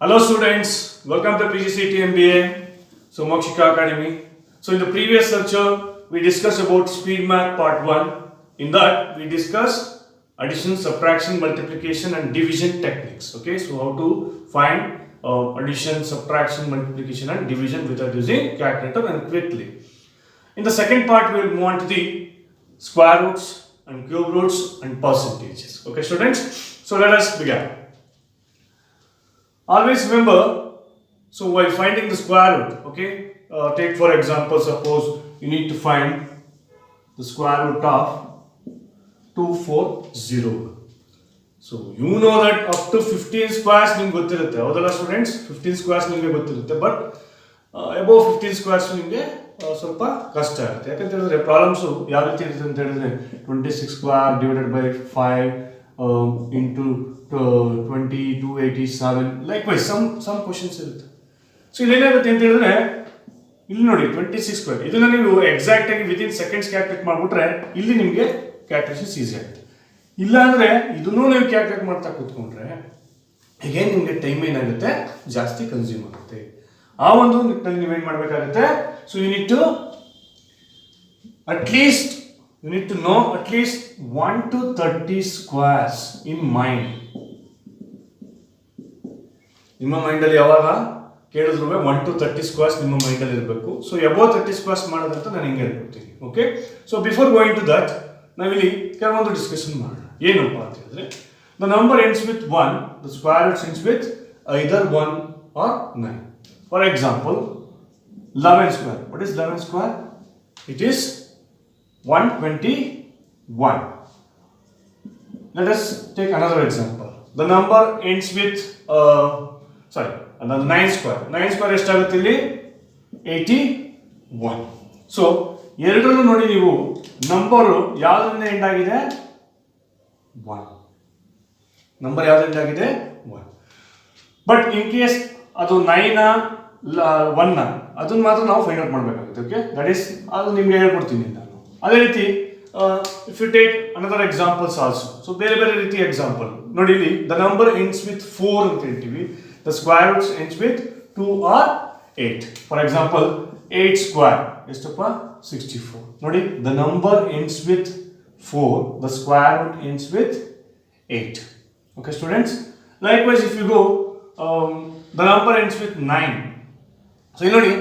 Hello students, welcome to PGCT MBA. So MOKSHIKA Academy. So in the previous lecture, we discussed about speed math part 1. In that, we discussed addition, subtraction, multiplication and division techniques. Okay, so how to find addition, subtraction, multiplication and division without using calculator and quickly. In the second part, we will move on to the square roots and cube roots and percentages. Okay students, so let us begin. Always remember, so while finding the square root, okay, take for example, suppose you need to find the square root of 240. So you know that up to 15 squares nimge ಗೊತ್ತಿರುತ್ತೆ ಹೌದಲ್ಲ students 15 squares ನಿಮಗೆ ಗೊತ್ತಿರುತ್ತೆ but above 15 squares ನಿಮಗೆ ಸ್ವಲ್ಪ ಕಷ್ಟ ಆಗುತ್ತೆ ಯಾಕಂತ ಹೇಳಿದ್ರೆ ಪ್ರಾಬ್ಲಮ್ಸ್ ಯಾವ ರೀತಿ ಇರುತ್ತೆ ಅಂತ ಹೇಳಿದ್ರೆ 26 square divided by 5 into 2287 likewise some questions ಇರುತ್ತೆ ಸೊ ಇಲ್ಲಿ ಏನಾಗುತ್ತೆ ಅಂತ ಹೇಳಿದ್ರೆ ಇಲ್ಲಿ ನೋಡಿ 26 ಸ್ಕ್ವೇರ್ ಇದನ್ನ ನೀವು ಎಕ್ಸಾಕ್ಟ್ ಆಗಿ ವಿದಿನ್ ಸೆಕೆಂಡ್ಸ್ ಕ್ಯಾಲ್ಕುಲೇಟ್ ಮಾಡ್ಬಿಟ್ರೆ ಇಲ್ಲಿ ನಿಮಗೆ ಕ್ಯಾಲ್ಕುಲೇಷನ್ಸ್ ಈಸಿ ಆಗುತ್ತೆ ಇಲ್ಲ ಅಂದ್ರೆ ಇದನ್ನು ನೀವು ಕ್ಯಾಲ್ಕುಲೇಟ್ ಮಾಡ್ತಾ ಕೂತ್ಕೊಂಡ್ರೆ ಹೀಗೆ ನಿಮಗೆ ಟೈಮ್ ಏನಾಗುತ್ತೆ ಜಾಸ್ತಿ ಕನ್ಸ್ಯೂಮ್ ಆಗುತ್ತೆ ಆ ಒಂದು ನಿಟ್ಟಿನಲ್ಲಿ ನೀವೇನು ಮಾಡಬೇಕಾಗುತ್ತೆ so you need to you need to know at least 1 to 30 squares in mind. ನಿಮ್ಮ ಮೈಂಡ್ ಅಲ್ಲಿ ಯಾವಾಗ ಕೇಳಿದ್ರು 1 to 30 squares ನಿಮ್ಮ ಮೈಂಡ್ ಅಲ್ಲಿ ಇರಬೇಕು ಸೊ above 30 squares ಮಾಡೋದಂತ ನಾನು ಹಿಂಗೆ ಹೇಳ್ಕೊಡ್ತೀನಿ okay so before going to that ನಾವಿಲ್ಲಿ ಕೆಲವೊಂದು ಡಿಸ್ಕಷನ್ ಮಾಡೋಣ ಏನಪ್ಪ ಅಂತ ಹೇಳಿದ್ರೆ the number ends with 1 the square root ends with either 1 or 9 for example 11 square what is 11 square it is 121. Let us take another example. The number ends with another 9 square. 9 square ಎಷ್ಟಾಗುತ್ತೆ ಇಲ್ಲಿ 81. So ಎರಡರಲ್ಲೂ ನೋಡಿ ನೀವು number ಯಾವುದರಿಂದ end ಆಗಿದೆ 1. Number ಯಾವುದರಿಂದ end ಆಗಿದೆ 1. But in case ಅದು 9 1 ಅದನ್ನ ಮಾತ್ರ ನಾವು ಫೈಂಡ್ ಔಟ್ ಮಾಡಬೇಕಾಗುತ್ತೆ ಓಕೆ ದಟ್ ಈಸ್ ಅದು ನಿಮಗೆ ಹೇಳ್ಕೊಡ್ತೀನಿ ನಾನು ಅದೇ ರೀತಿ if you take another examples also so ಬೇರೆ ಬೇರೆ ರೀತಿಯ ಎಕ್ಸಾಂಪಲ್ ನೋಡಿ ಇಲ್ಲಿ ದ ನಂಬರ್ ಎಂಡ್ಸ್ ವಿತ್ 4 ಅಂತ ಹೇಳ್ತೀವಿ the square roots ends with 2 or 8 for example 8 square ಎಷ್ಟಪ್ಪ 64 ನೋಡಿ the number ends with 4 the square root ends with 8 okay students likewise if you go the number ends with 9 so ಇಲ್ಲಿ ನೋಡಿ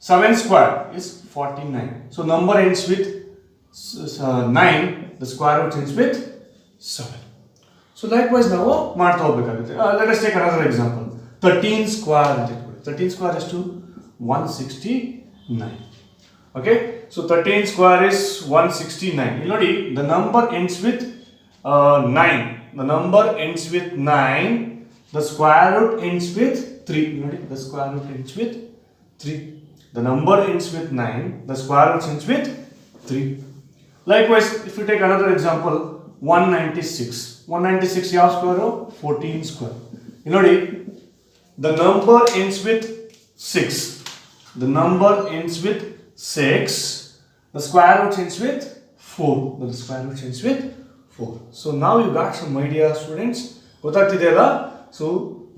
7 square is 49. So number ends with 9. The square root ends with 7. So likewise now ಮಾಡ್ತಾ ಹೋಗಬೇಕಾಗುತ್ತೆ let us take another example 13 square ಅಂತ ಇಟ್ಕೊಳ್ಳಿ 13 square is to 169 okay so 13 square is 169 ಇಲ್ಲಿ ನೋಡಿ the number ends with 9 the number ends with 9 the square root ends with 3 ನೋಡಿ the square root ends with 3. The number ends with 9. The square root ends with 3. Likewise, if you take another example, 196. 196 ಯಾವ square? 14 square. You know, the number ends with 6. The number ends with 6. The square root ends with 4. The square root ends with 4. So now you got some idea, students. ಗೊತ್ತಾಗ್ತಿದೆಯಲ್ಲ so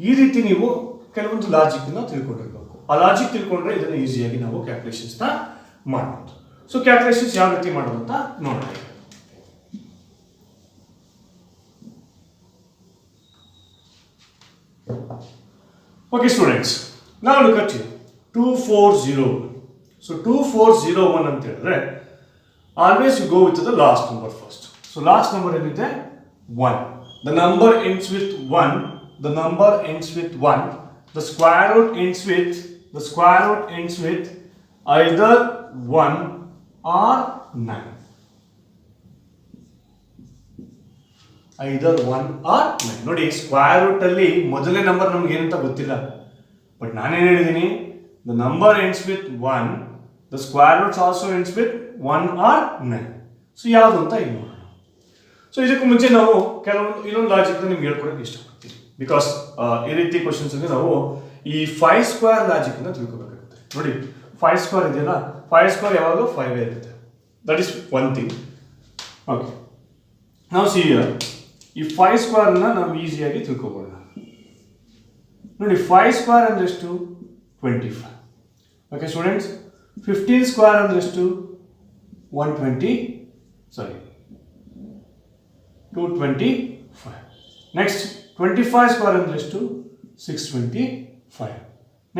ಈ ರೀತಿ ನೀವು ಕೆಲವೊಂದು logic ಅನ್ನು ತಿಳ್ಕೊಳ್ಬೇಕು ಆ logic ತಿಳ್ಕೊಂಡ್ರೆ ಇದನ್ನು ಈಸಿಯಾಗಿ ನಾವು ಕ್ಯಾಲ್ಕುಲೇಷನ್ಸ್ ನ ಮಾಡಬಹುದು ಸೊ ಕ್ಯಾಲ್ಕುಲೇಷನ್ಸ್ ಯಾವ ರೀತಿ ಮಾಡೋದು ಅಂತ ನೋಡೋಣ ಓಕೆ ಸ್ಟೂಡೆಂಟ್ಸ್ ನಾವು ಲುಕ್ ಅಟ್ 2401 ಸೊ 2401 ಅಂತ ಹೇಳಿದ್ರೆ always you go with the last number first so last number ಏನಿದೆ 1 the number ends with 1 the number ends with 1 the square root ends with either 1 or 9 either 1 or 9 ನೋಡಿ square root ಅಲ್ಲಿ ಮೊದಲನೇ number ನಮಗೆ ಏನಂತ ಗೊತ್ತಿಲ್ಲ but ನಾನು ಏನು ಹೇಳಿದ್ದೀನಿ the number ends with 1 the square root also ends with 1 or 9 so ಯಾವುದು ಅಂತ ಈಗ ನೋಡೋಣ ಸೊ ಇದಕ್ಕೂ ಮುಂಚೆ ನಾವು ಕೆಲವೊಂದು ಇನ್ನೊಂದು ಲಾಜಿಕ್ ನಿಮ್ಗೆ ಹೇಳ್ಕೊಡಕ್ಕೆ ಇಷ್ಟಪಡ್ತೀನಿ ಬಿಕಾಸ್ ಈ ರೀತಿ ಕ್ವಶನ್ಸ್ ಅಲ್ಲಿ ನಾವು ಈ 5 ಸ್ಕ್ವೇರ್ ಲಾಜಿಕ್ ಅನ್ನು ತಿಳ್ಕೋಬೇಕಾಗುತ್ತೆ ನೋಡಿ 5 ಸ್ಕ್ವೇರ್ ಇದೆಯಲ್ಲ 5 ಸ್ಕ್ವೇರ್ ಯಾವಾಗಲೂ 5 ಇರುತ್ತೆ that is one thing okay ನಾವು ಸಿ ಈ 5 ಸ್ಕ್ವೇರ್ ಅನ್ನ ನಾವು ಈಸಿಯಾಗಿ ತಿಳ್ಕೋಬಹುದು ನೋಡಿ 5 ಸ್ಕ್ವೇರ್ ಅಂದ್ರೆ ಎಷ್ಟು 25. ಓಕೆ ಸ್ಟೂಡೆಂಟ್ಸ್, 15 ಸ್ಕ್ವೇರ್ ಅಂದ್ರೆ ಎಷ್ಟು 120, ಸಾರಿ 225. ನೆಕ್ಸ್ಟ್ 25 ಸ್ಕ್ವೇರ್ ಅಂದ್ರೆ ಎಷ್ಟು 625.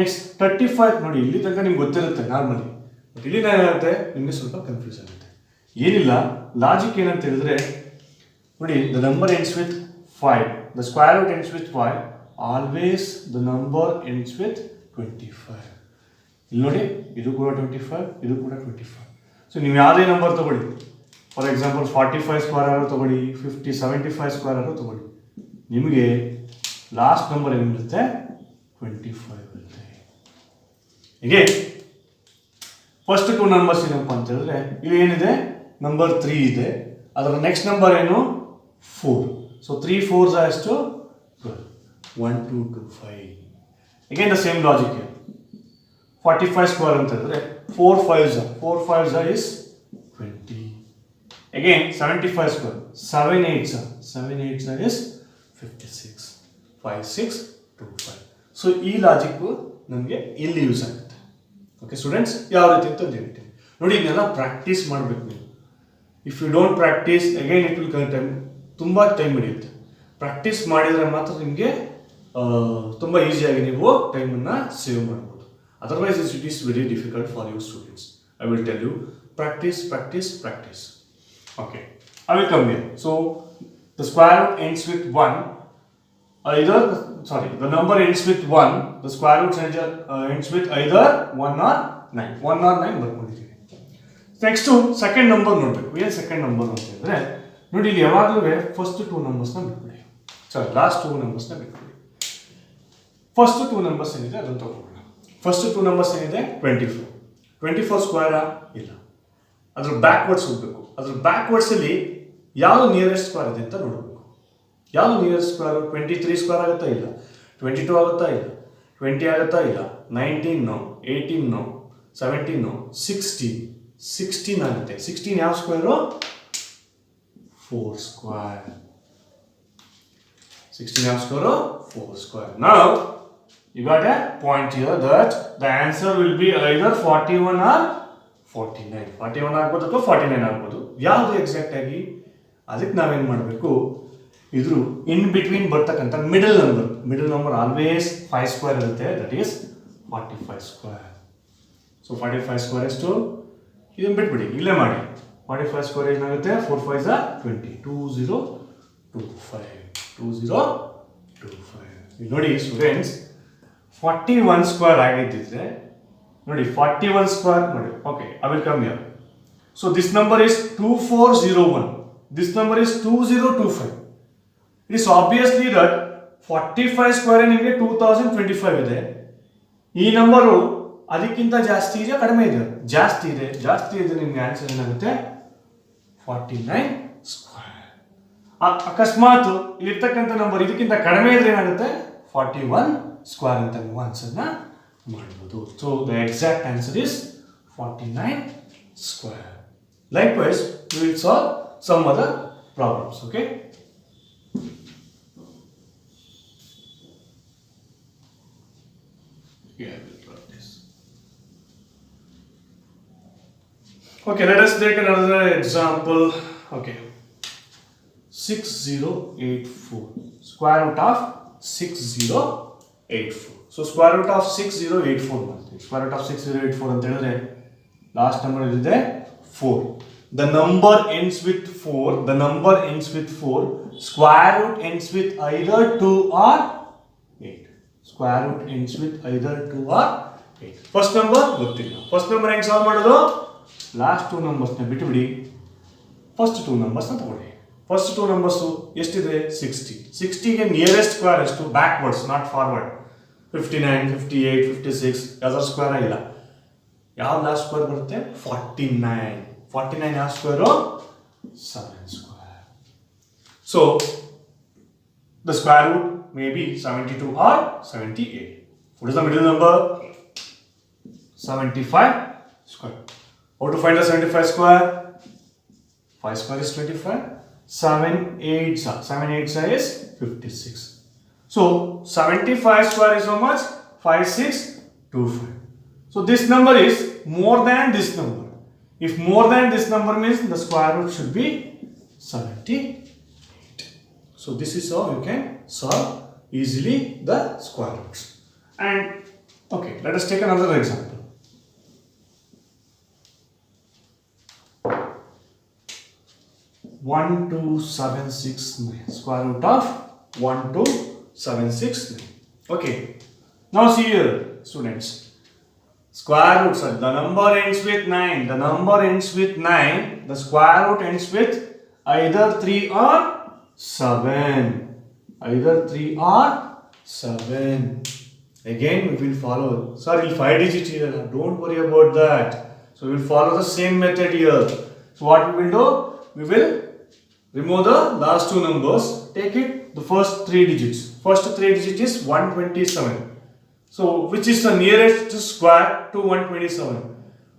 ನೆಕ್ಸ್ಟ್ 35. ನೋಡಿ ಇಲ್ಲಿ ತನಕ ನಿಮ್ಗೆ ಗೊತ್ತಿರುತ್ತೆ ನಾರ್ಮಲಿ, ಬಟ್ ಇಲ್ಲಿ ಏನಾಗುತ್ತೆ ನಿಮಗೆ ಸ್ವಲ್ಪ ಕನ್ಫ್ಯೂಸ್ ಆಗುತ್ತೆ. ಏನಿಲ್ಲ, ಲಾಜಿಕ್ ಏನಂತ ಹೇಳಿದ್ರೆ ನೋಡಿ, the number ends with 5, the square root ends with 5, always the number ends with 25. ಇಲ್ಲಿ ನೋಡಿ, ಇದು ಕೂಡ 25, ಇದು ಕೂಡ 25. ಸೊ ನೀವು ಯಾವುದೇ ನಂಬರ್ ತಗೊಳ್ಳಿ, ಫಾರ್ ಎಕ್ಸಾಂಪಲ್ 45 ಸ್ಕ್ವೇರ್ ಆರೋ ತಗೊಳ್ಳಿ, 75 ಸ್ಕ್ವೇರ್ ಆರೋ ತಗೊಳ್ಳಿ, ನಿಮಗೆ ಲಾಸ್ಟ್ ನಂಬರ್ ಏನಿರುತ್ತೆ 25 ಇರುತ್ತೆ. ಹೀಗೆ ಫಸ್ಟ್ 2 ನಂಬರ್ಸ್ ಏನಪ್ಪ ಅಂತ ಹೇಳಿದ್ರೆ, ಇಲ್ಲಿ ಏನಿದೆ ನಂಬರ್ 3 ಇದೆ, ಅದರ ನೆಕ್ಸ್ಟ್ ನಂಬರ್ ಏನು 4. ಸೊ 3 4s ಎಷ್ಟು 12, 1 2 2 5. Again the same logic here. 45 square ಅಂತ ಹೇಳಿದ್ರೆ 4 5s is 20. Again 75 square, 7 8s is 56, 5 6 2 5. So ಈ ಲಾಜಿಕ್ ನಮಗೆ ಇಲ್ಲಿ ಯೂಸ್ ಆಗುತ್ತೆ. ಓಕೆ ಸ್ಟೂಡೆಂಟ್ಸ್, ಯಾವ ರೀತಿ ಅಂತ ಹೇಳ್ತೀನಿ ನೋಡಿ, ಇದನ್ನೆಲ್ಲ ಪ್ರಾಕ್ಟೀಸ್ ಮಾಡಬೇಕು ನೀವು. If you don't practice again it will time, ತುಂಬ ಟೈಮ್ ಹಿಡಿಯುತ್ತೆ. ಪ್ರಾಕ್ಟೀಸ್ ಮಾಡಿದರೆ ಮಾತ್ರ ನಿಮಗೆ ತುಂಬ ಈಸಿಯಾಗಿ ನೀವು ಟೈಮನ್ನು ಸೇವ್ ಮಾಡ್ಬೋದು. Otherwise, it is very difficult for you students. I will tell you, practice. Okay, I will come here. So, the square root ends with 1. The number ends with 1. The square root ends with either 1 or 9. 1 or 9 ಬರ್ಕೊಂಡಿದ್ದೀವಿ. Next second number ನೋಡಬೇಕು. ಏನು second number ಅಂತ ಹೇಳಿದ್ರೆ ನೋಡಿ, ಇಲ್ಲಿ ಯಾವಾಗಲೂ first 2 ನಂಬರ್ಸ್ನ ಬಿಟ್ಬಿಡಿ, last 2 ನಂಬರ್ಸ್ನ ಬಿಟ್ಬಿಡಿ. First 2 numbers ಏನಿದೆ ಅದನ್ನು ತಗೊಳ್ಳೋಣ. ಫಸ್ಟ್ 2 ನಂಬರ್ಸ್ ಏನಿದೆ 24 ಸ್ಕ್ವೇರಾ ಇಲ್ಲ, ಅದ್ರ ಬ್ಯಾಕ್ವರ್ಡ್ಸ್ ಹೋಗ್ಬೇಕು. ಅದ್ರ ಬ್ಯಾಕ್ವರ್ಡ್ಸಲ್ಲಿ ಯಾವುದು ನಿಯರೆಸ್ಟ್ ಸ್ಕ್ವೇರ್ ಇದೆ ಅಂತ ನೋಡಬೇಕು. ಯಾವುದು ನಿಯರೆಸ್ಟ್ ಸ್ಕ್ವೇರು 23 ಸ್ಕ್ವೇರ್ ಆಗುತ್ತಾ ಇಲ್ಲ, 22 ಆಗುತ್ತಾ ಇಲ್ಲ, 20 ಆಗುತ್ತಾ ಇಲ್ಲ, 19 18 17 16 ಆಗುತ್ತೆ. 16 ಯಾವ ಸ್ಕ್ವೇರು 4 ಸ್ಕ್ವೇರ್. 16 ಯಾವ square 4 square. Now you got a point here that the answer will be either 41 or 49. 41 ಆಗ್ಬೋದು ಅಥವಾ 49 ಆಗ್ಬೋದು. ಯಾವುದು ಎಕ್ಸಾಕ್ಟ್ ಆಗಿ ಅದಕ್ಕೆ ನಾವೇನು ಮಾಡಬೇಕು, ಇದ್ರ ಇನ್ ಬಿಟ್ವೀನ್ ಬರ್ತಕ್ಕಂಥ ಮಿಡಲ್ ನಂಬರ್ ಆಲ್ವೇಸ್ 5 ಸ್ಕ್ವೇರ್ ಇರುತ್ತೆ, that is 45 square. So 45 square ಎಷ್ಟು, ಇದನ್ನು ಬಿಟ್ಬಿಡಿ, ಇಲ್ಲೇ ಮಾಡಿ. 45 ಸ್ಕ್ವೇರ್ ಏನಾಗುತ್ತೆ 4 5s are 20, 2025. ಇಲ್ಲಿ ನೋಡಿ ಸ್ಟೂಡೆಂಟ್ಸ್, 41 ಸ್ಕ್ವೇರ್ ಆಗಿದ್ದಿದ್ರೆ ನೋಡಿ, 41 ಸ್ಕ್ವೇರ್ ನೋಡಿ. Okay, I will come here. So this number is 2401, this number is 2025. It is obviously that 45 square ನಿಮಗೆ 2025 ಇದೆ. ಈ ನಂಬರು ಅದಕ್ಕಿಂತ ಜಾಸ್ತಿ ಇದೆ ಕಡಿಮೆ ಇದೆ? ಜಾಸ್ತಿ ಇದೆ. ನಿಮಗೆ ಆನ್ಸರ್ ಏನಾಗುತ್ತೆ 49 ಸ್ಕ್ವೇರ್. ಅಕಸ್ಮಾತ್ ಇಲ್ಲಿರ್ತಕ್ಕಂಥ ನಂಬರ್ ಇದಕ್ಕಿಂತ ಕಡಿಮೆ ಇದ್ರೆ ಏನಾಗುತ್ತೆ 41 ಸ್ಕ್ವೇರ್ ಅಂತ ನೀವು ಆನ್ಸರ್ನ ಮಾಡಬಹುದು. So the exact answer is 49 square. Likewise we will solve some other problems. Okay, I will draw this. Okay, let us take another example. Okay, 6084, square root of 6084. So square root of 6084 ಮಾಡ್ತೀವಿ. square root of 6084 ಅಂತ ಹೇಳಿದ್ರೆ last number ಇದೆ 4. The number ends with 4. Square root ends with either 2 or 8. Square root ends with either 2 or 8. First number ಗೊತ್ತಿಲ್ಲ. First number ಹೆಂಗೆ solve ಮಾಡೋದು? Last 2 ನಂಬರ್ಸ್ನ ಬಿಟ್ಟುಬಿಡಿ, first 2 ನಂಬರ್ಸ್ನ ತಗೊಳ್ಳಿ. First 2 numbers ಎಷ್ಟಿದೆ 60. 60ಗೆ nearest square ಎಷ್ಟು? Backwards, not forward. 59 58 56 ಯಾವ್ದಾದ್ರು square ಇಲ್ಲ. ಯಾವ last square ಬರುತ್ತೆ 49. 49 ಯಾವ square 7 square. So the square root may be 72 or 78. What is the middle number? 75 square. How to find the 75 square? 5 square is 25. 7 8s is 56. So 75 square is how much? 5625. So this number is more than this number. If more than this number means the square root should be 78. So this is how you can solve easily the square roots. And okay, let us take another example. 12769, square root of 12769. Okay, now see here students, square root, sorry, the number ends with 9, the number ends with 9, the square root ends with either 3 or 7, either 3 or 7. Again we will follow, sorry, 5 digit here, don't worry about that. So we will follow the same method here. So what we will do, we will remove the last two numbers, take it the first 3 digits. First 3 digits is 127. So which is the nearest square to 127?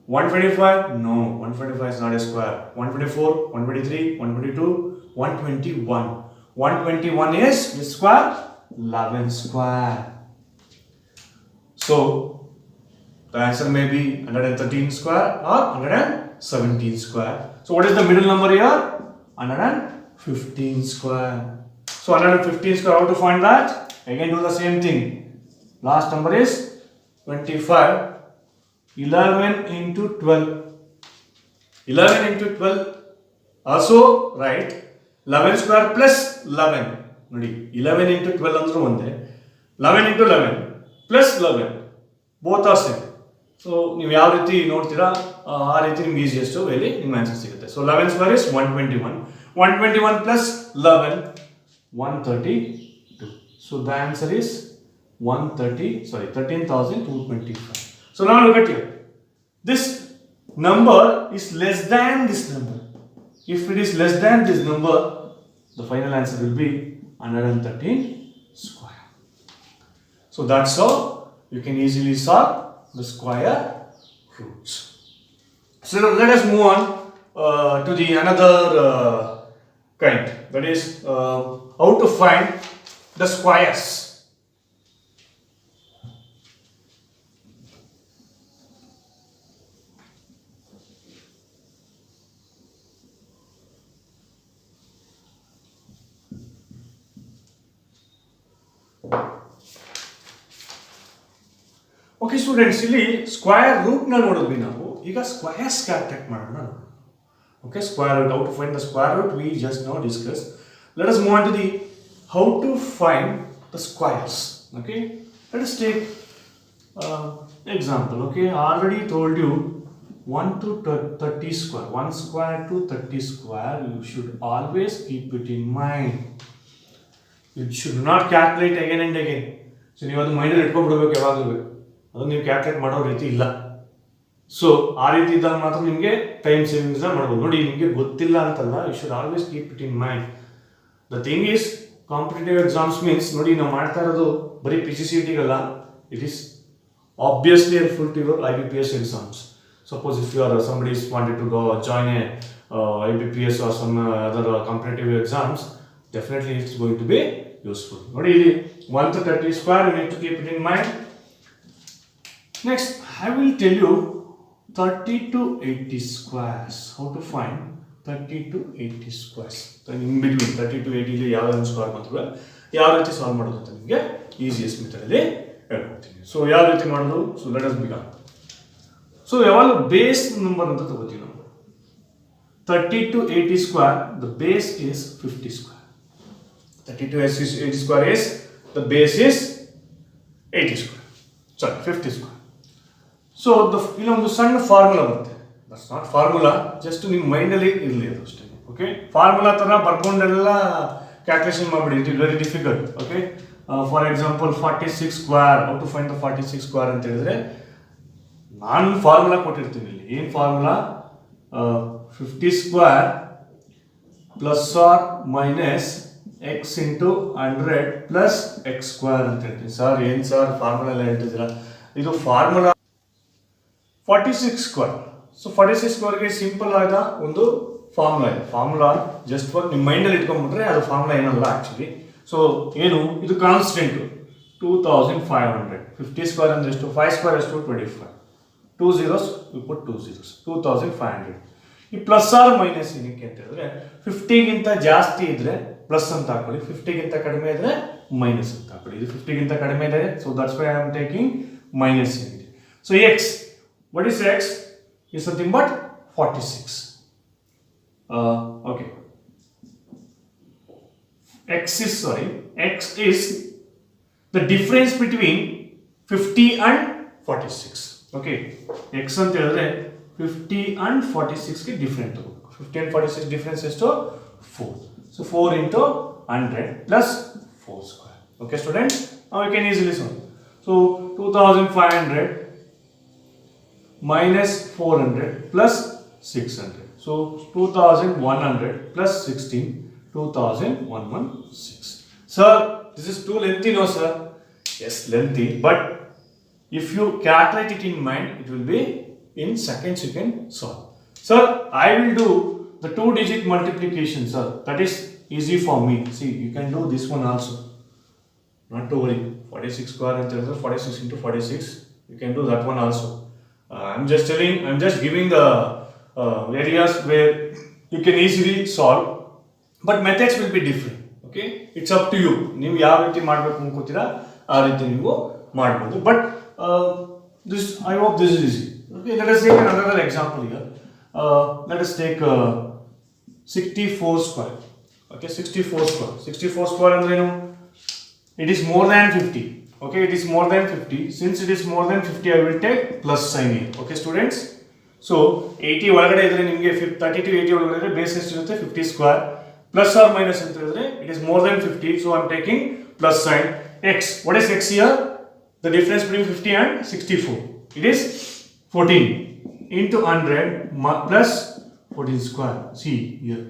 125? No, 125 is not a square. 124, 123, 122, 121. 121 is which square? 11 square. So the answer may be 113 square or 117 square. So what is the middle number here? 115 square. So 115 square, how to find that? Again do the same thing. Last number is 25. 11 into 12. 11 into 12. Also write 11 square plus 11. 11 into 12 andru onde. 11 into 11 plus 11. Both are same. So ನೀವು ಯಾವ ರೀತಿ ನೋಡ್ತೀರಾ ಆ ರೀತಿ ನಿಮಗೆ easiest ವೇಲಿ ನಿಮ್ಮ answer ಸಿಗುತ್ತೆ. So 11 square is 121. 121 plus 11, 132. So the answer is 13,225. So now look at here. This number is less than this number. If it is less than this number, the final answer will be 113 square. So that's how you can easily solve the square roots. So let us move on to the another kind, that is how to find the squares. Okay students, ಇಲ್ಲಿ square root ನ ನೋಡಿದ್ವಿ ನಾವು. ಈಗ squares calculate ಮಾಡೋಣ. Okay, square root, how to find the square root we just now discussed. Let us move on to the how to find the squares. Okay, let us take example. Okay, I already told you 1 to 30 square, 1 square to 30 square, you should always keep it in mind. You should not calculate again and again. So ನೀವು ಅದು mind ಅಲ್ಲಿ ಇಟ್ಕೊಂಡ್ಬಿಡಬೇಕು ಯಾವಾಗಲೂ, ಅದು ನೀವು calculate ಮಾಡೋ ರೀತಿ ಇಲ್ಲ. So ಆ ರೀತಿ ಇದ್ದಾಗ ಮಾತ್ರ ನಿಮಗೆ ಟೈಮ್ ಸೇವಿಂಗ್ಸ್ ಮಾಡ್ಬೋದು. ನೋಡಿ ನಿಮಗೆ ಗೊತ್ತಿಲ್ಲ ಅಂತಲ್ಲ, you should always keep it in mind. The thing is competitive exams means ನೋಡಿ ನಾವು ಮಾಡ್ತಾ ಇರೋದು ಬರೀ PGCET-ಗಲ್ಲ, it is obviously helpful to your IBPS exams. Suppose if you are somebody is wanted to go join a IBPS or some other competitive exams, definitely it's going to be useful. Nodi ili 1 to 30 square, you need to keep it in mind. Next I will tell you 30 to 80 squares. How to find 30 to 80 squares. Then in between 30 to 80 li ಯಾವ square ಬಂತಲ್ಲ ಯಾವ ರೀತಿ solve ಮಾಡೋದು ಅಂತ ನಿಮಗೆ easiest method ಅಲ್ಲಿ ಹೇಳ್ಕೊಡ್ತೀನಿ. So ಯಾವ ರೀತಿ ಮಾಡೋದು? So let us begin. So ಯಾವಾಗ ಬೇಸ್ ನಂಬರ್ ಅಂತ ತಗೋತೀವಿ ನಾವು. 30 to 80 square, the base is 50 square. 30 to 80 square is, the base is 80 square. Sorry, 50 square. So ಇಲ್ಲೊಂದು ಸಣ್ಣ ಫಾರ್ಮುಲಾ ಬರುತ್ತೆ. ದಟ್ಸ್ ನಾಟ್ ಫಾರ್ಮುಲಾ, ಜಸ್ಟ್ ನಿಮ್ಮ ಮೈಂಡಲ್ಲಿ ಇರಲಿ ಅದು ಅಷ್ಟೇ. ಓಕೆ, ಫಾರ್ಮುಲಾ ಥರ ಬರ್ಕೊಂಡೆಲ್ಲ ಕ್ಯಾಲ್ಕುಲೇಷನ್ ಮಾಡಿಬಿಡಿ, it is very difficult. Okay, for example 46 square, how to find the 46 square ಅಂತ ಹೇಳಿದ್ರೆ ನಾನು ಫಾರ್ಮುಲಾ ಕೊಟ್ಟಿರ್ತೀನಿ ಇಲ್ಲಿ. ಏನು formula? 50 square plus or minus x into 100 plus x square ಅಂತ ಹೇಳ್ತೀನಿ. ಸರ್ ಏನು ಸರ್ ಫಾರ್ಮುಲಾ ಎಲ್ಲ ಹೇಳ್ತಿದ್ದೀರಾ? ಇದು ಫಾರ್ಮುಲಾ 46 ಸ್ಕ್ವೇರ್. ಸೊ 46 ಸ್ಕ್ವೇರ್ಗೆ ಸಿಂಪಲ್ ಆದ ಒಂದು ಫಾರ್ಮುಲಾ ಇದೆ. ಫಾರ್ಮುಲಾ ಜಸ್ಟ್ ಫಾರ್ ನಿಮ್ಮ ಮೈಂಡಲ್ಲಿ ಇಟ್ಕೊಂಡ್ಬಿಟ್ರೆ ಅದು ಫಾರ್ಮುಲಾ ಏನಲ್ಲ ಆ್ಯಕ್ಚುಲಿ. ಸೊ ಏನು ಇದು ಕಾನ್ಸ್ಟೆಂಟ್ 2500. 50 ಸ್ಕ್ವೇರ್ ಅಂದ್ರೆ ಎಷ್ಟು? 5 ಸ್ಕ್ವೇರ್ ಎಷ್ಟು? 25. 2 zeros, we put 2 zeros. 2500. ಈ ಪ್ಲಸ್ ಆರ್ ಮೈನಸ್ ಏನಕ್ಕೆ ಅಂತ ಹೇಳಿದ್ರೆ 50 ಗಿಂತ ಜಾಸ್ತಿ ಇದ್ರೆ ಪ್ಲಸ್ ಅಂತ ಹಾಕೊಳ್ಳಿ, 50 ಗಿಂತ ಕಡಿಮೆ ಇದ್ರೆ ಮೈನಸ್ ಅಂತ ಹಾಕೊಳ್ಳಿ. ಇದು 50 ಗಿಂತ ಕಡಿಮೆ ಇದೆ, so that's why I am taking minus ಏನಿದೆ. So X, what is X? Is nothing but 46. Okay. X is the difference between 50 and 46. Okay. X ಅಂತ ಹೇಳಿದ್ರೆ 50 and 46 ಗೆ ಡಿಫರೆಂಟ್ ತಗೋಬೇಕು. 50 and 46 ಡಿಫರೆನ್ಸ್ ಎಷ್ಟು? 4. So 4 into 100 plus 4 square. Okay students, now you can easily solve. So 2500 minus 400 plus 600. So 2100 plus 16, 2116. Sir, this is too lengthy, no sir? Yes, lengthy, but if you calculate it in mind, it will be in seconds you can solve. Sir, I will do the 2-digit multiplication, sir. That is easy for me. See, you can do this one also. Not to worry. 46 square and 46 into 46. You can do that one also. I'm just giving the areas where you can easily solve, but methods will be different. Okay, it's up to you. ನೀವು ಯಾವ ರೀತಿ ಮಾಡಬೇಕು ಅನ್ಕೋತೀರಾ ಆ ರೀತಿ ನೀವು ಮಾಡಬಹುದು. But this, I hope this is easy. Okay, let us take another example here. Let us take 64 square. Okay, 64 square ಅಂದ್ರೆ ಏನು? It is more than 50. Okay, it is more than 50. Since it is more than 50, I will take plus sign here. Okay students, so 80 ಒಳಗಡೆ ಇದ್ರೆ ನಿಮಗೆ 30 to 80 ಒಳಗಡೆ ಇದ್ರೆ base ಎಷ್ಟಿರುತ್ತೆ? 50 square. Plus or minus ಅಂತ ಹೇಳಿದ್ರೆ it is more than 50, so I am taking plus sign. X, what is X here? The difference between 50 and 64. It is 14 into 100 plus 14 square. See here,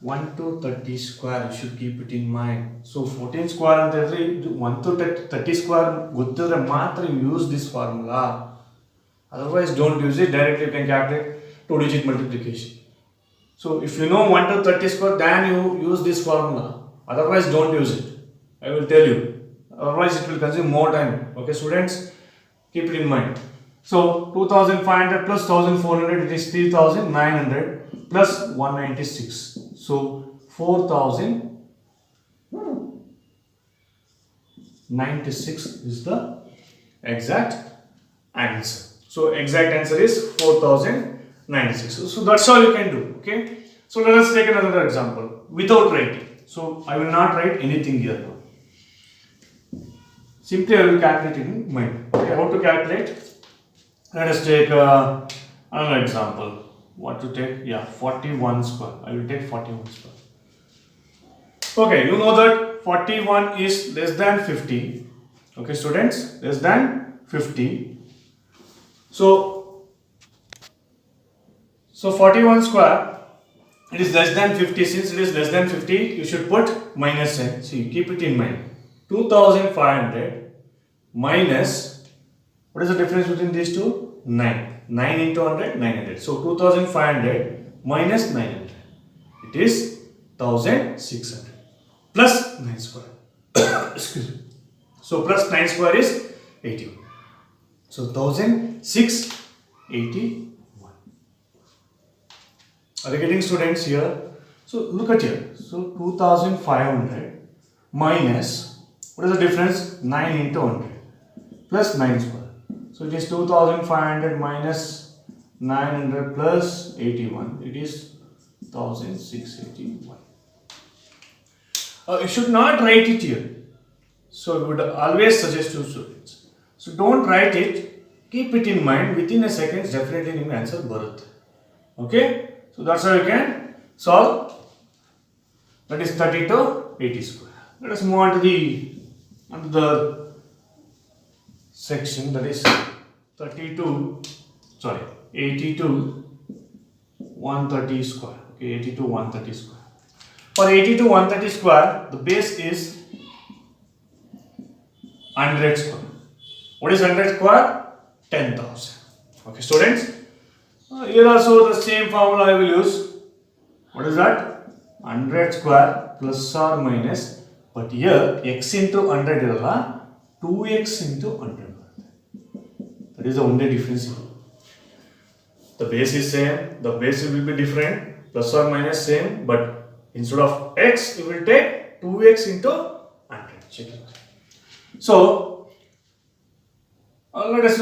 1 to 30 square, you should keep it in mind. So 14 square ಅಂತ ಹೇಳಿದ್ರೆ 1 to 30 square ಗೊತ್ತಿದ್ರೆ ಮಾತ್ರ use this formula. Otherwise don't use it. Directly you can calculate 2-digit multiplication. So if you know 1 to 30 square, then you use this formula. Otherwise don't use it. I will tell you. Otherwise it will consume more time. Okay students, keep it in mind. So 2500 plus 1400, it is 3900 plus 196. So 4096 is the exact answer. So exact answer is 4096. So that's all you can do. Okay. So let us take another example without writing. So I will not write anything here now. Simply I will calculate in mind. Okay. How to calculate? Let us take another example. What to take? Yeah, 41 square. I will take 41 square. Okay, you know that 41 is less than 50. Okay, students, less than 50. So 41 square, it is less than 50. Since it is less than 50, you should put minus sign. See, keep it in mind. 2500 minus, what is the difference between these two? 9. 9 into 100, 900. So 2500 minus 900. It is 1600 plus 9 square. Excuse me. So plus 9 square is 81. So 1681. Are you getting students here? So look at here. So 2500 minus, what is the difference? 9 into 100 plus 9 square. So it is 2500 minus 900 plus 81. It is 1681. You should not write it here. So I would always suggest to students. So don't write it. Keep it in mind. Within a second, definitely your answer barutte. Okay? So that's how you can solve. That is 30 to 80 square. Let us move on to the section, that is 80 to 130 square. Okay, 80 to 130 square. For 80 to 130 square, the base is 100 square. What is 100 square? 10,000. Okay, students. Here also the same formula I will use. What is that? 100 square plus or minus But here x into 100 ಇರಲ್ಲ 2x into 100. That is the only difference here. The base is same, the base will be different, plus or minus same, but instead of x, you will take 2x into 100. Check it. So, let us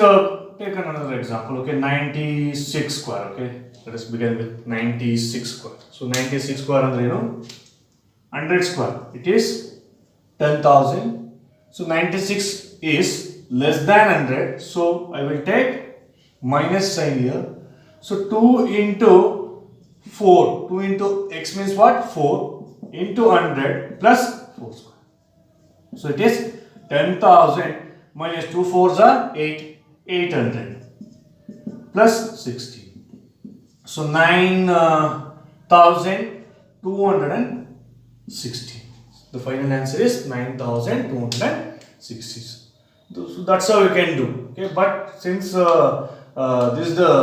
take another example. Okay, 96 square. Okay, let us begin with 96 square. So 96 square andre ಏನು 100 square. It is 10,000. So 96 is less than 100. So I will take minus sign here. So 2 into 4. 2 into x means what? 4 into 100 plus 4 square. So it is 10,000 minus 2 4s are 800 plus 60. So 9,260. The final answer is 9,260. So that's how you can do. Okay, but since this is the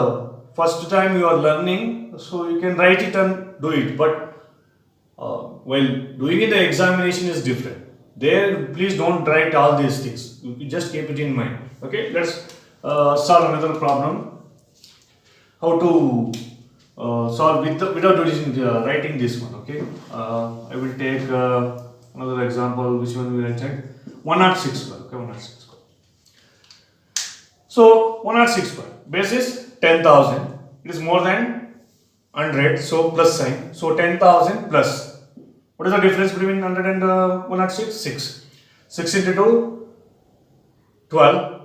first time you are learning, so you can write it and do it. But while doing it, the examination is different. There, please don't write all these things. You just keep it in mind. Okay, let's solve another problem. How to solve without writing this one. Okay, I will take another example. Which one will I take? 106 square. Okay, 106 square. So 106 square. Base is 10,000. It is more than 100. So plus sign. So 10,000 plus. What is the difference between 100 and 106? 6. 6 into 2, 12.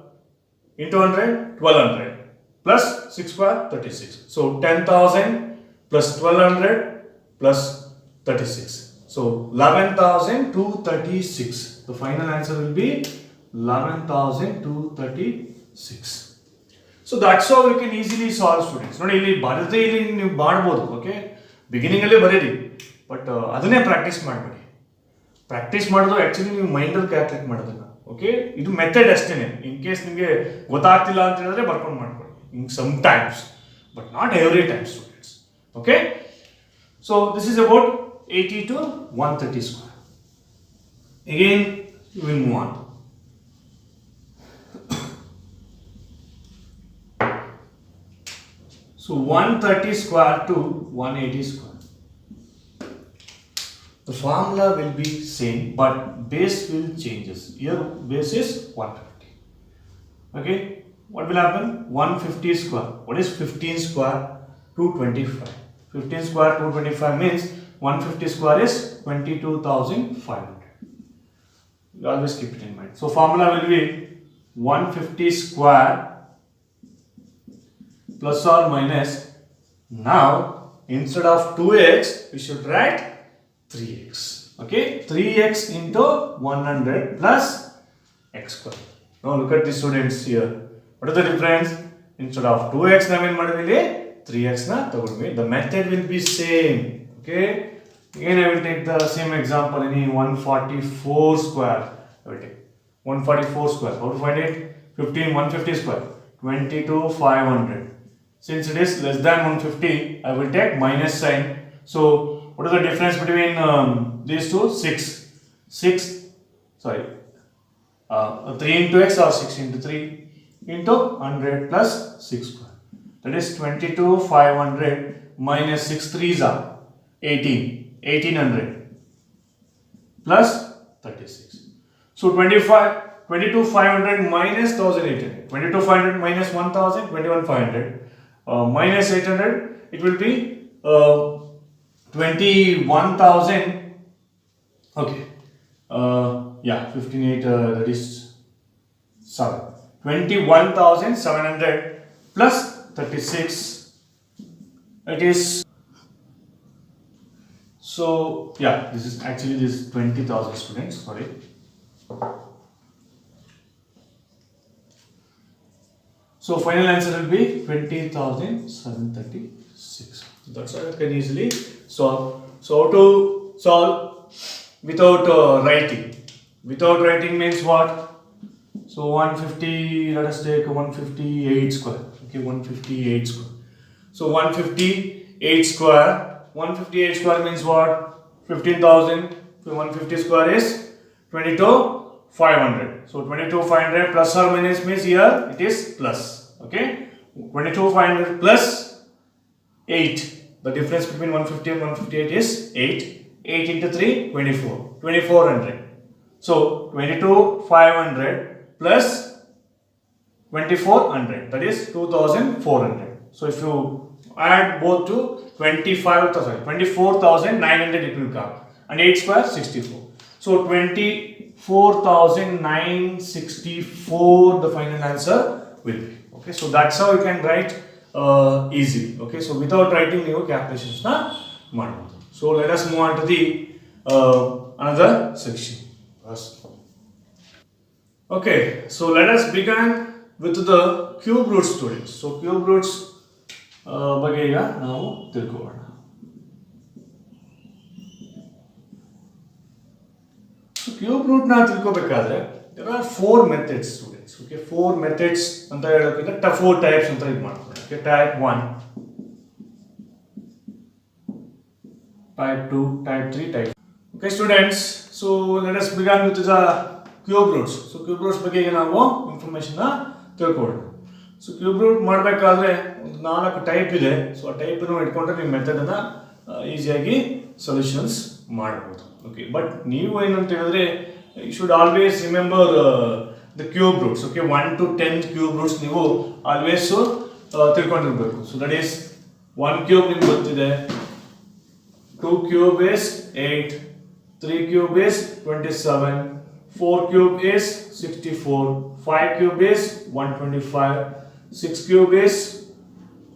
Into 100, 1200. Plus 6 square, 36. So 10,000 plus 1200 plus 36. So 11,236. The final answer will be 11,236. So that's how you can easily solve, students. Not only barate illi ನೀವು ಮಾಡಬಹುದು. Okay, beginning ಅಲ್ಲಿ ಬರೀರಿ, but ಅದನ್ನೇ practice ಮಾಡಬೇಡಿ. Practice ಮಾಡೋದು actually ನೀವು ಮೈಂಡಲ್ಲಿ calculate ಮಾಡೋದನ್ನ. ಓಕೆ, ಇದು ಮೆಥಡ್ ಅಷ್ಟೇನೆ. ಇನ್ ಕೇಸ್ ನಿಮಗೆ ಗೊತ್ತಾಗ್ತಿಲ್ಲ ಅಂತ ಹೇಳಿದ್ರೆ ಬರ್ಕೊಂಡು ಮಾಡ್ಕೊಳ್ಳಿ. In sometimes, but not every time, students. Okay, so this is about 80 to 130 square. Again, we will move on. So 130 square to 180 square. The formula will be same, but base will changes. Here base is 150. Okay, what will happen? 150 square. What is 15 square? 225. 15 square 225 means 150 square is 22,500. You always keep it in mind. So formula will be 150 square plus or minus. Now instead of 2x we should write 3x. Okay, 3x into 100 plus x square. Now look at the students here. What is the difference? Instead of 2x ನಾವೇನು ಮಾಡಿದ್ವಿ 3x ನ ತಗೊಂಡ್ವಿ. The method will be same. Okay, again I will take the same example. Any 144 square. I will take 144 square. How to find it? 150 square 22,500. Since it is less than 150, I will take minus sign. So what is the difference between these two? 6. Sorry. 3 into x or 6 into 3 into 100 plus 6 square. That is 22,500 minus 6 3s are 1800 plus 36. So 22,500 minus 1,800. 22,500 minus 1,000, 21,500 minus 800. It will be 21,000. Okay. Yeah, 15,800. That is 7. 21,700 plus 36. It is. So yeah, this is 20,000 students. Sorry. So final answer will be 20,736. That's how you can easily solve. So how to solve without writing? Without writing means what? So 150, let us take 158 square. Okay, 158 square. So 158 square. 158 square means what? 15,000. So 150 square is 22,500. So 22,500 plus or minus means here it is plus. Okay, 22,500 plus 8. The difference between 150 and 158 is 8. 8 into 3, 24. 2400. So 22,500 plus 2400, that is 2,400. So if you add both to 24,900 it will come, and 8 square 64. So 24,964 the final answer will be. Okay, so that's how you can write easily. Okay, so without writing new calculations na madbodu. So let us move on to the another section. Okay, so let us begin with the cube root students. So cube roots ಬಗ್ಗೆ ಈಗ ನಾವು ತಿಳ್ಕೊಳ್ಳೋಣ. So cube root ನ ತಿಳ್ಕೋಬೇಕಾದ್ರೆ there are 4 methods students. Okay, 4 methods ಅಂತ ಹೇಳೋಕ್ಕಿಂತ 4 types ಅಂತ ಇದು ಮಾಡ್ತಾರೆ. Okay, type 1, type 2, type 3, type. Okay students, so let us begin with the cube roots. So cube roots ಬಗ್ಗೆ ಈಗ ನಾವು ಇನ್ಫಾರ್ಮೇಷನ್ ನ ತಿಳ್ಕೊಳ್ಳೋಣ. ಸೊ ಕ್ಯೂಬ್ ರೂಟ್ ಮಾಡಬೇಕಾದ್ರೆ ಒಂದು 4 ಟೈಪ್ ಇದೆ. ಸೊ ಆ ಟೈಪ್ ಅನ್ನು ಇಟ್ಕೊಂಡ್ರೆ ನೀವು ಮೆಥಡ್ ಅನ್ನ ಈಸಿಯಾಗಿ ಸೊಲ್ಯೂಷನ್ಸ್ ಮಾಡಬಹುದು. ಓಕೆ, ಬಟ್ ನೀವು ಏನಂತ ಹೇಳಿದ್ರೆ you should always remember the cube roots. Okay, 1 to 10 cube roots ನೀವು ಆಲ್ವೇಸ್ ತಿಳ್ಕೊಂಡಿರ್ಬೇಕು. ಸೊ ದಟ್ ಈಸ್ 1 ಕ್ಯೂಬ್ ನಿಮ್ಗೆ ಗೊತ್ತಿದೆ, 2 cube is 8, 3 cube is 27, 4 cube is 64, 5 cube is 125, 6 cube is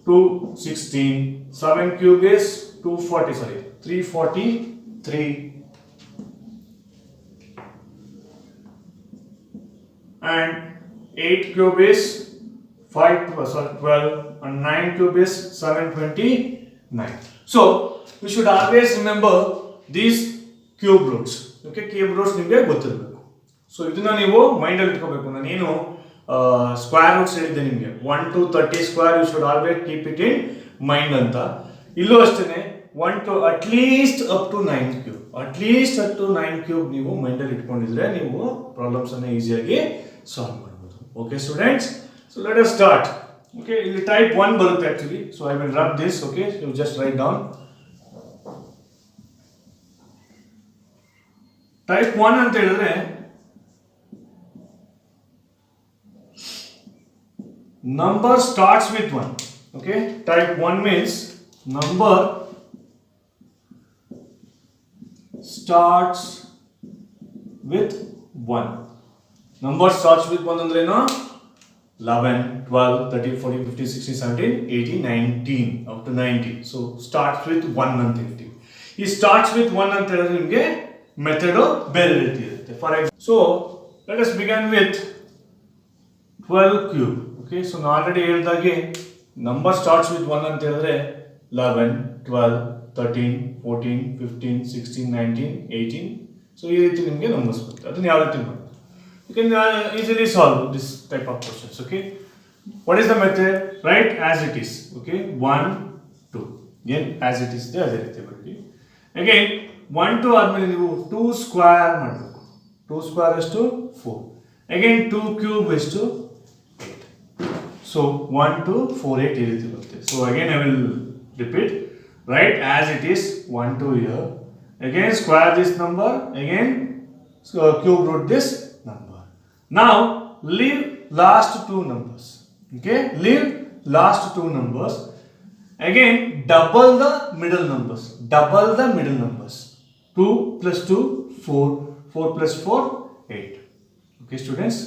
216, 7 cube is 343, and 8 cube is 12, and 9 cube is 729. So we should always remember these cube roots. Okay, cube roots ನಿಮಗೆ ಗೊತ್ತಿರಬೇಕು. So ಇದನ್ನ ನೀವು mind ಅಲ್ಲಿ ಇಟ್ಕೋಬೇಕು. ನಾನೇನು square roots ಹೇಳಿದ್ದೆ ನಿಮಗೆ 1 to 30 square you should always keep it in mind ಅಂತ. ಇಲ್ಲೂ ಅಷ್ಟೇ 1 to at least up to 9 cube, at least up to 9 cube ನೀವು ಮೈಂಡ್ ಅಲ್ಲಿ ಇಟ್ಕೊಂಡಿದ್ರೆ ನೀವು ಪ್ರಾಬ್ಲಮ್ಸ್ ಅನ್ನ ಈಸಿಯಾಗಿ ಸಾಲ್ವ್ ಮಾಡಬಹುದು. Okay students, so let us start. Okay, ಇಲ್ಲಿ ಟೈಪ್ 1 ಬರುತ್ತೆ actually. So I will rub this. Okay, you just write down. Type 1 ಅಂತ ಹೇಳಿದ್ರೆ number starts with 1. Okay, type 1 means number starts with 1. Number starts with 1 ಅಂದ್ರೆ ಏನು? 11, 12, 13, 14, 15, 16, 17, 18, 19 up to 90. So starts with 1 ಅಂತ ಹೇಳ್ತೀವಿ. ಈ starts with 1 ಅಂತ ಹೇಳಿದ್ರೆ ನಿಮಗೆ ಮೆಥಡ್ ಬೇರೆ ರೀತಿ ಇರುತ್ತೆ. For example, so let us begin with 12 cube. Okay, so ನಾನು ಆಲ್ರೆಡಿ ಹೇಳಿದಾಗೆ ನಂಬರ್ ಸ್ಟಾರ್ಟ್ಸ್ ವಿತ್ 1 ಅಂತ ಹೇಳಿದ್ರೆ 11, 12, 13, 14, 15, 16, 19, 18. ಸೊ ಈ ರೀತಿ ನಿಮಗೆ ನಂಬರ್ಸ್ ಬರುತ್ತೆ. ಅದನ್ನ ಯಾವ ರೀತಿ ಮಾಡೋದು? You can easily solve this type of questions. Okay, what is the method? Right as it is. Okay, 1, 2 ಏನು ಆಸ್ ಇಟ್ ಈಸ್ ಇದೆ ಅದೇ ರೀತಿ ಬರೀರಿ. ಅಗೈನ್ 1, 2 ಆದ್ಮೇಲೆ ನೀವು 2 ಸ್ಕ್ವೇರ್ ಮಾಡಬೇಕು. 2 ಸ್ಕ್ವೇರ್ ಎಷ್ಟು? 4. ಅಗೈನ್ 2 ಕ್ಯೂಬ್ ಎಷ್ಟು? 8. So 1, 2, 4, 8 ಈ ರೀತಿ ಬರುತ್ತೆ. So again I will repeat. Write as it is 1, 2 here. Again square this number. Again cube root this number. Now leave last 2 numbers. Okay, leave last 2 numbers. Again double the middle numbers. Double the middle numbers. 2 plus 2, 4. 4 plus 4, 8. Okay students.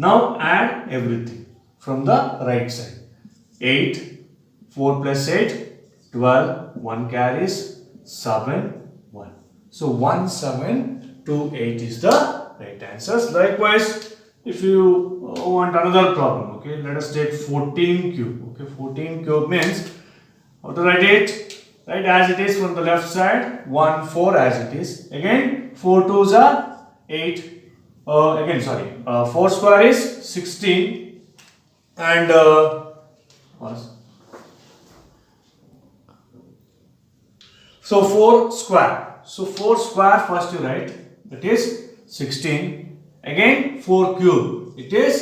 Now add everything from the right side. 8, 4 plus 8, 12, 1 carries 7, 1. So 1, 7, 2, 8 is the right answers. Likewise, if you want another problem, okay, let us take 14 cube. Okay, 14 cube means how to write it? Right as it is from the left side, 1, 4 as it is. Again, 4 2s are 8. Again, sorry, 4 square is 16. And so 4 square. So 4 square first you write, that is 16. Again 4 cube, it is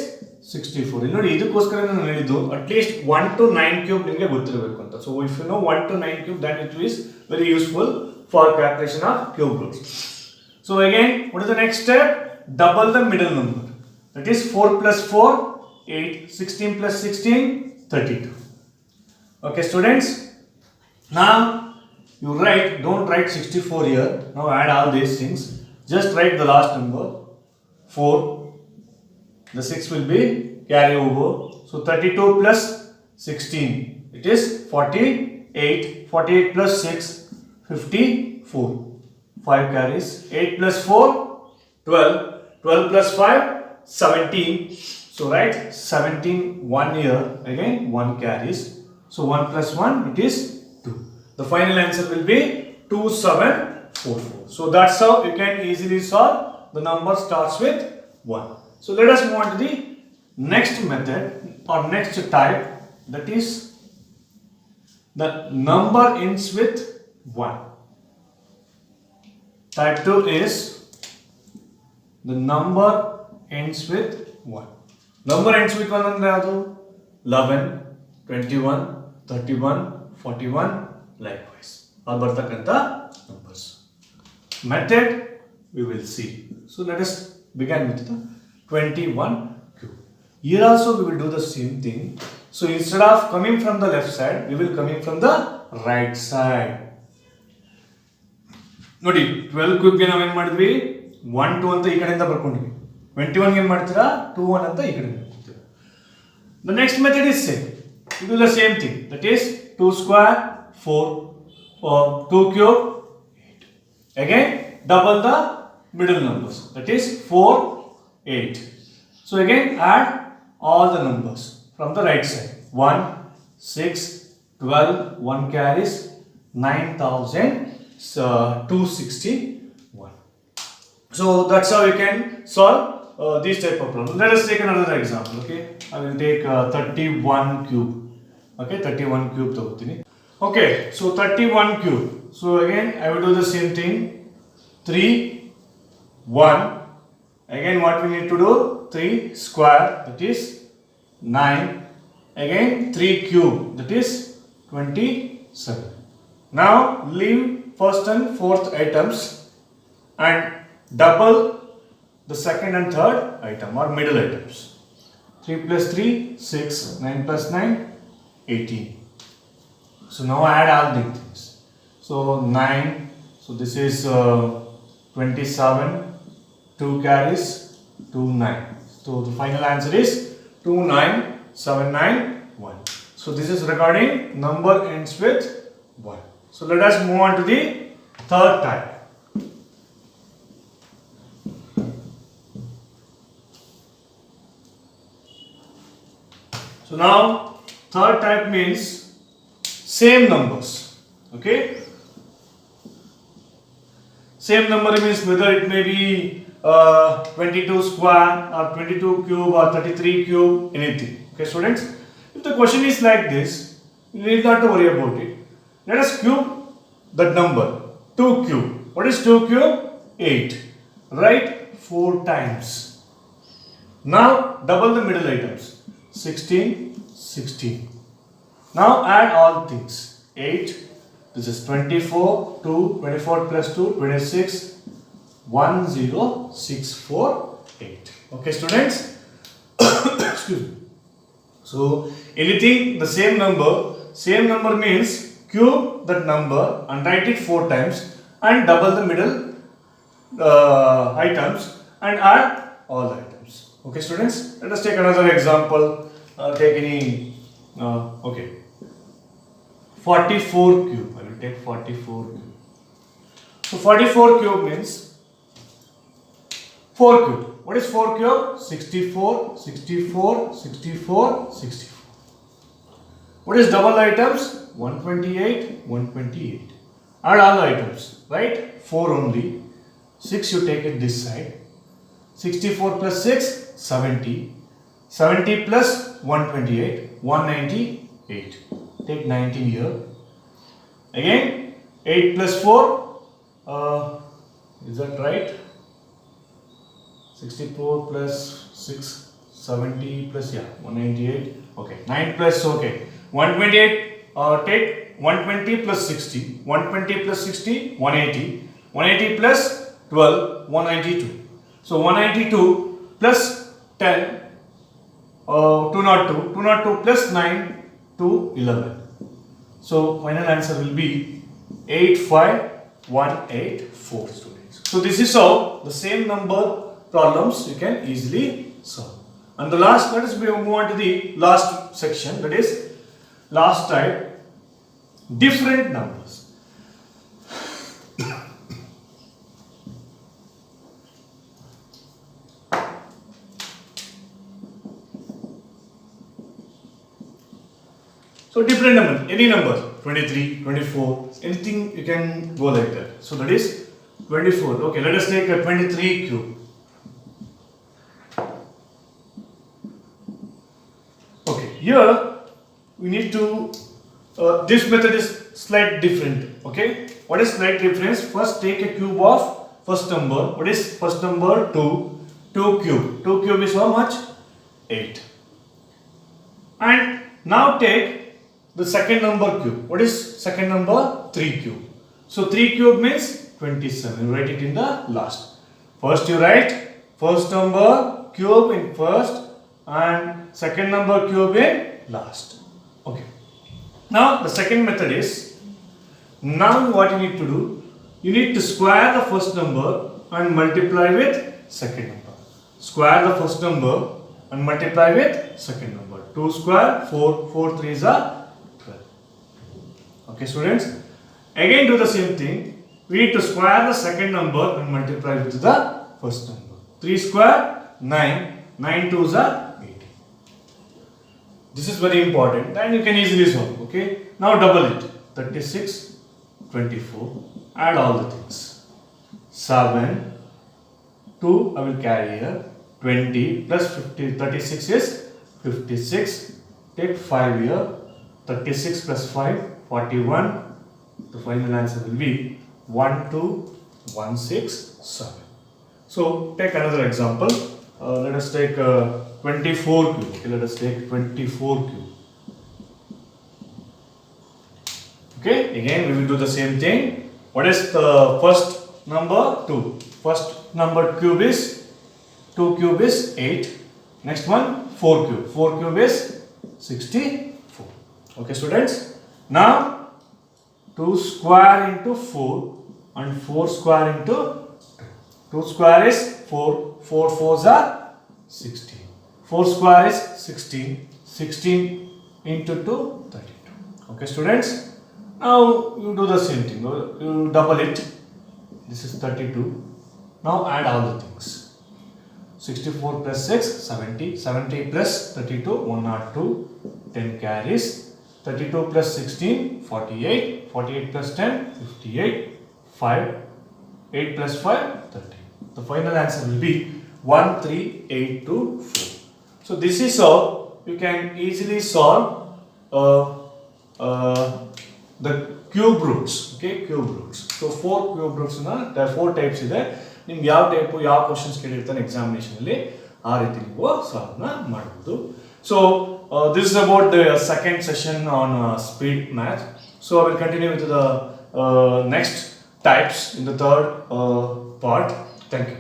64. ಇಲ್ಲಿ ನೋಡಿ ಇದಕ್ಕೋಸ್ಕರ ನಾನು ಹೇಳಿದ್ದು at least 1 to 9 cube ನಿಮಗೆ ಗೊತ್ತಿರಬೇಕು ಅಂತ. So if you know 1 to 9 cube, then it is very useful for calculation of cube roots. So again, what is the next step? Double the middle number. That is 4 plus 4, 8, 16 plus 16, 32. Okay students, now you write, don't write 64 here. Now add all these things. Just write the last number 4. The 6 will be carry over. So 32 plus 16, it is 48. 48 plus 6, 54. 5 carries. 8 plus 4, 12. 12 plus 5, 17. So write 17 1 year. Again 1 carries. So 1 plus 1, it is 2. The final answer will be 2744. So that's how you can easily solve. The number starts with 1. So let us move on to the next method or next type, that is the number ends with 1. Type 2 is the number ends with 1. Number ends with 1 ಅಂದ್ರೆ ಯಾವುದು? 11, 21, 31, 41, likewise. all ಬರ್ತಕ್ಕಂತ numbers. Method we will see. So let us begin with the 21 cube. Here also we will do the same thing. So instead of coming from the left side, we will coming from the right side. ನೋಡಿ 12 cube ಗೆ ನಾವು ಏನು ಮಾಡಿದ್ವಿ? 1 2 ಅಂತ ಈ ಕಡೆಯಿಂದ ಬರ್ಕೊಂಡ್ವಿ. 21 ಗೆ ಏನು ಮಾಡ್ತೀರಾ? 2 1 ಅಂತ ಈ ಕಡೆಯಿಂದ ಬರ್ತೀರಾ. The next method is same. We do the same thing. That is 2 square 4, 2 cube 8. Again double the middle numbers. That is 4, 8. So again add all the numbers from the right side. 1, 6, 12, 1 carries, 9,261. So that's how you can solve these type of problems. Let us take another example. Okay, I will take 31 cube. Okay, 31 cube ತಗೋತೀನಿ. Okay, so 31 cube. So again I will do the same thing. 3, 1. Again what we need to do? 3 square, that is 9. Again 3 cube, that is 27. Now leave first and fourth items and double the second and third item or middle items. 3 plus 3, 6, 9 plus 9, 18. So now add all the things. So 9, so this is 27, 2 carries, 2 9. So the final answer is 29791. So this is regarding number ends with 1. So let us move on to the third type. So now third type means same numbers. Okay, same number means whether it may be 22 square or 22 cube or 33 cube, anything. Okay students, if the question is like this, you need not to worry about it. Let us cube that number. 2 cube. What is 2 cube? 8. Write 4 times. Now double the middle items. 16, 16. Now add all things. 8. This is 24. 2. 24 plus 2. 26. 10648. Okay students. Excuse me. So anything the same number means cube that number and write it 4 times and double the middle items and add all the items. Okay students, let us take another example. Take any okay, 44 cube. I will take 44 cube. So 44 cube means 4 cube. What is 4 cube? 64, 64, 64, 64. What is double items? 128, 128. Add all the items, right? 4 only. 6 you take it this side. 64 plus 6, 70. 70 plus 128, 198. Take 19 here. Again 8 plus 4, is that right? 64 plus 6, 70 plus 198. Okay, 9 plus, okay, 128. Take 120 plus 60, 120 plus 60, 180, 180 plus 12, 192. So 192 plus 10, 202, 202 plus 9, 211. So final answer will be 85184, students. So this is how the same number problems you can easily solve. And the last, let us move on to the last section, that is last type, different numbers. So different number, any number, 23, 24, anything you can go like that. So that is 24. Okay, let us take a 23 cube. Okay, here we need to, this method is slightly different. Okay, what is slight difference? First take a cube of first number. What is first number? 2. 2 cube. 2 cube is how much? 8. And now take the second number cube. What is second number? 3 cube. So 3 cube means 27. Write it in the last. First you write first number cube in first and second number cube in last. Okay. Now the second method is, now what you need to do, you need to square the first number and multiply with second number. Square the first number and multiply with second number. 2 square 4, 4 3s are 12. Okay, students, again do the same thing. We need to square the second number and multiply with the first number. 3 square 9, 9 2s are 18. This is very important and you can easily solve. Okay, now double it. 36, 24, add all the things. 7, 2 I will carry here, 20 plus 50, 36 is 56, take 5 here, 36 plus 5, 41, the final answer will be 12167. So take another example, let us take 24 cube, okay, let us take 24 cube. Okay, again we will do the same thing. What is the first number? 2. First number cube is 2 cube is 8. Next one 4 cube. 4 cube is 64. Okay, students. Now 2 square into 4 and 4 square into 2. 2 square is 4. 4 4s are 16. 4 square is 16. 16 into 2, 32. Okay, students. Now you do the same thing. You double it. This is 32. Now add all the things. 64 plus 6, 70. 70 plus 32, 102. 10 carries. 32 plus 16, 48. 48 plus 10, 58. 5. 8 plus 5, 30. The final answer will be 13824. So this is how you can easily solve the cube roots. Okay, cube roots. So 4 cube roots there are 4 types ಇದೆ. ನಿಮ್ಗೆ ಯಾವ type ಯಾವ questions ಕೇಳಿರ್ತಾನೆ examination ಅಲ್ಲಿ ಆ ರೀತಿ ನೀವು solve ಮಾಡಬಹುದು. So this is about the second session on speed math. So I will continue with the next types in the third part. Thank you.